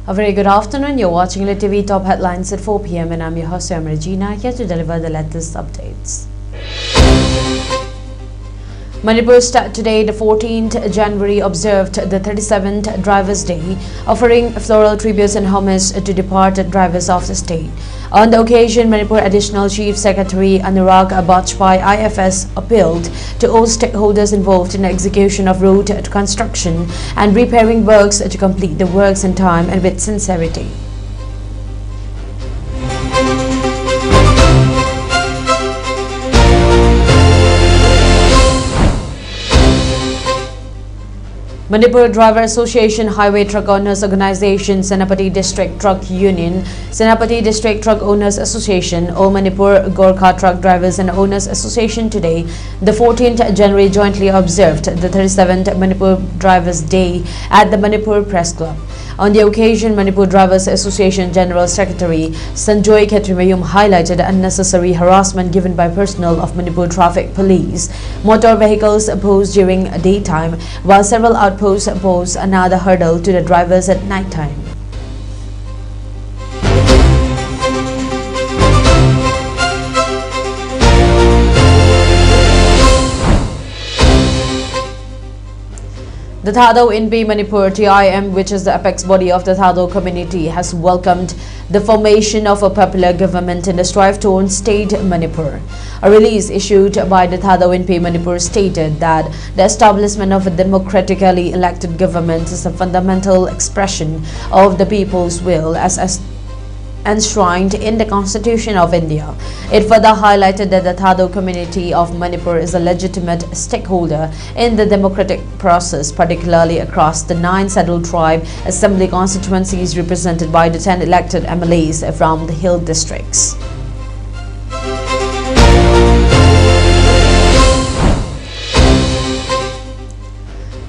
A very good afternoon. You're watching ELITETV Top Headlines at 4 p.m. and I'm your host, Ragina, here to deliver the latest updates. Manipur State today, the 14th January, observed the 37th Drivers' Day, offering floral tributes and homage to departed drivers of the state. On the occasion, Manipur Additional Chief Secretary Anurag Bajpai IFS appealed to all stakeholders involved in the execution of road construction and repairing works to complete the works in time and with sincerity. Manipur Driver Association, Highway Truck Owners Organization, Senapati District Truck Union, Senapati District Truck Owners Association, All Manipur Gorkha Truck Drivers and Owners Association today, the 14th January, jointly observed the 37th Manipur Drivers' Day at the Manipur Press Club. On the occasion, Manipur Drivers Association General Secretary Sanjoy Khetrimayum highlighted the unnecessary harassment given by personnel of Manipur Traffic Police. Motor vehicles opposed during daytime, while several outposts pose another hurdle to the drivers at night time. The Thado Inpi Manipur TIM, which is the apex body of the Thado community, has welcomed the formation of a popular government in the strive-torn state Manipur. A release issued by the Thado Inpi Manipur stated that the establishment of a democratically elected government is a fundamental expression of the people's will as enshrined in the Constitution of India. It further highlighted that the Thado community of Manipur is a legitimate stakeholder in the democratic process, particularly across the 9 scheduled tribe assembly constituencies represented by the 10 elected MLAs from the hill districts.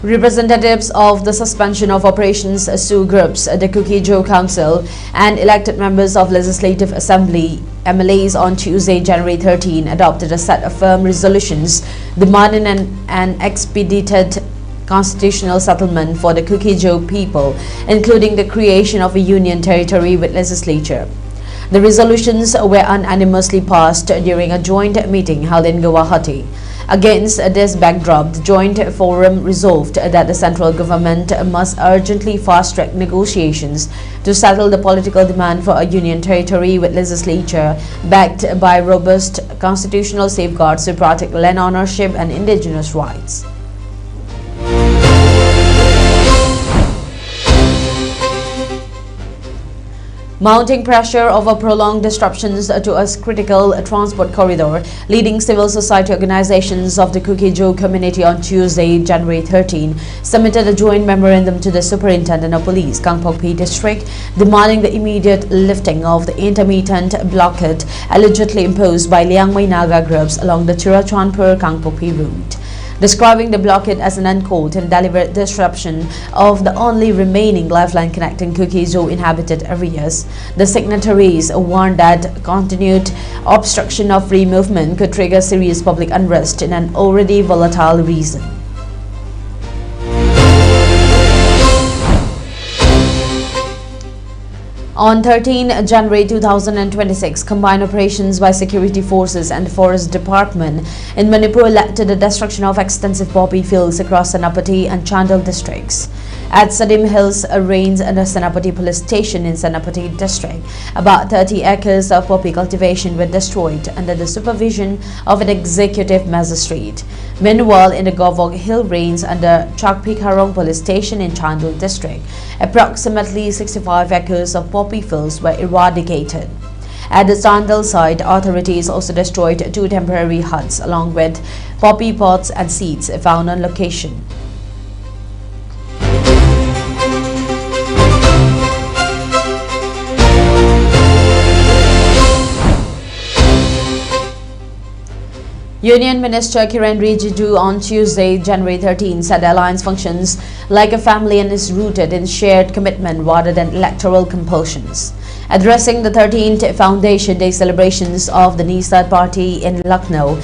Representatives of the Suspension of Operations Sue groups, the Kuki-Jo Council and elected members of Legislative Assembly MLAs on Tuesday, January 13, adopted a set of firm resolutions demanding an expedited constitutional settlement for the Kuki-Jo people, including the creation of a union territory with legislature. The resolutions were unanimously passed during a joint meeting held in Guwahati. Against this backdrop, the Joint Forum resolved that the central government must urgently fast-track negotiations to settle the political demand for a union territory with legislature backed by robust constitutional safeguards to protect land ownership and indigenous rights. Mounting pressure over prolonged disruptions to a critical transport corridor, leading civil society organizations of the Kuki-Jo community on Tuesday, January 13, submitted a joint memorandum to the Superintendent of Police, Kangpokpi District, demanding the immediate lifting of the intermittent blockade allegedly imposed by Liangmai Naga groups along the Churachandpur-Kangpokpi route. Describing the blockade as an uncaused and deliberate disruption of the only remaining lifeline connecting Kuki-Jo inhabited areas, the signatories warned that continued obstruction of free movement could trigger serious public unrest in an already volatile region. On 13 January 2026, combined operations by security forces and the Forest Department in Manipur led to the destruction of extensive poppy fields across Senapati and Chandel districts. At Sadim Hills Range and the Senapati Police Station in Senapati District, about 30 acres of poppy cultivation were destroyed under the supervision of an executive magistrate. Meanwhile, in the Govog Hill Range under Chakpikharong Police Station in Chandel District, approximately 65 acres of poppy fields were eradicated. At the Chandel site, authorities also destroyed 2 temporary huts along with poppy pots and seeds found on location. Union Minister Kiren Rijiju on Tuesday, January 13, said the alliance functions like a family and is rooted in shared commitment rather than electoral compulsions. Addressing the 13th Foundation Day celebrations of the Nisad Party in Lucknow,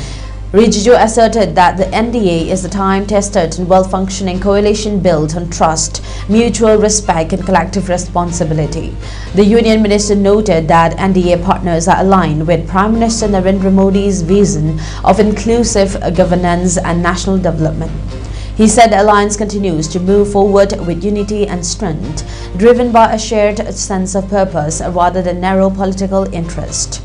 Ragina asserted that the NDA is a time-tested and well-functioning coalition built on trust, mutual respect and collective responsibility. The Union Minister noted that NDA partners are aligned with Prime Minister Narendra Modi's vision of inclusive governance and national development. He said the alliance continues to move forward with unity and strength, driven by a shared sense of purpose rather than narrow political interest.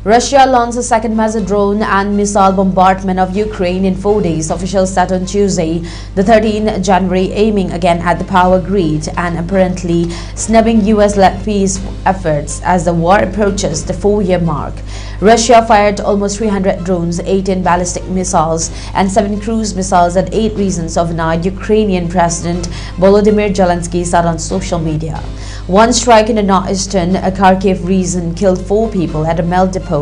Russia launched a second major drone and missile bombardment of Ukraine in 4 days, officials said on Tuesday, the 13th January, aiming again at the power grid and apparently snubbing US-led peace efforts as the war approaches the 4-year mark. Russia fired almost 300 drones, 18 ballistic missiles and 7 cruise missiles at 8 regions overnight, Ukrainian President Volodymyr Zelensky said on social media. One strike in the northeastern Kharkiv region killed 4 people at a milk depot,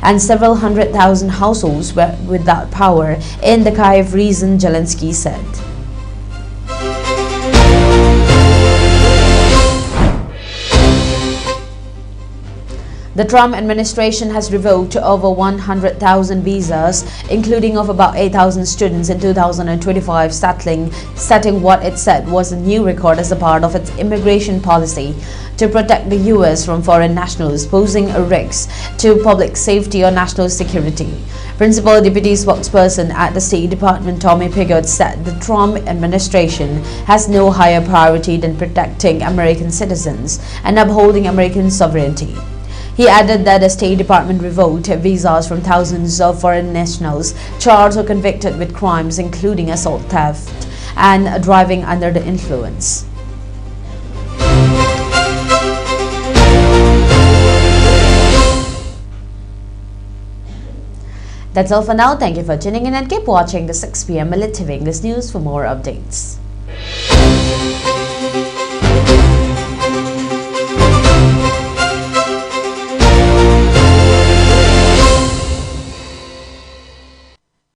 and several 100,000 households were without power in the Kyiv region, Zelensky said. The Trump administration has revoked over 100,000 visas, including of about 8,000 students in 2025, setting what it said was a new record as a part of its immigration policy to protect the U.S. from foreign nationals posing a risk to public safety or national security. Principal Deputy Spokesperson at the State Department Tommy Pigott said the Trump administration has no higher priority than protecting American citizens and upholding American sovereignty. He added that the State Department revoked visas from thousands of foreign nationals charged or convicted with crimes including assault, theft, and driving under the influence. That's all for now. Thank you for tuning in and keep watching the 6 p.m. ELITETV English News for more updates.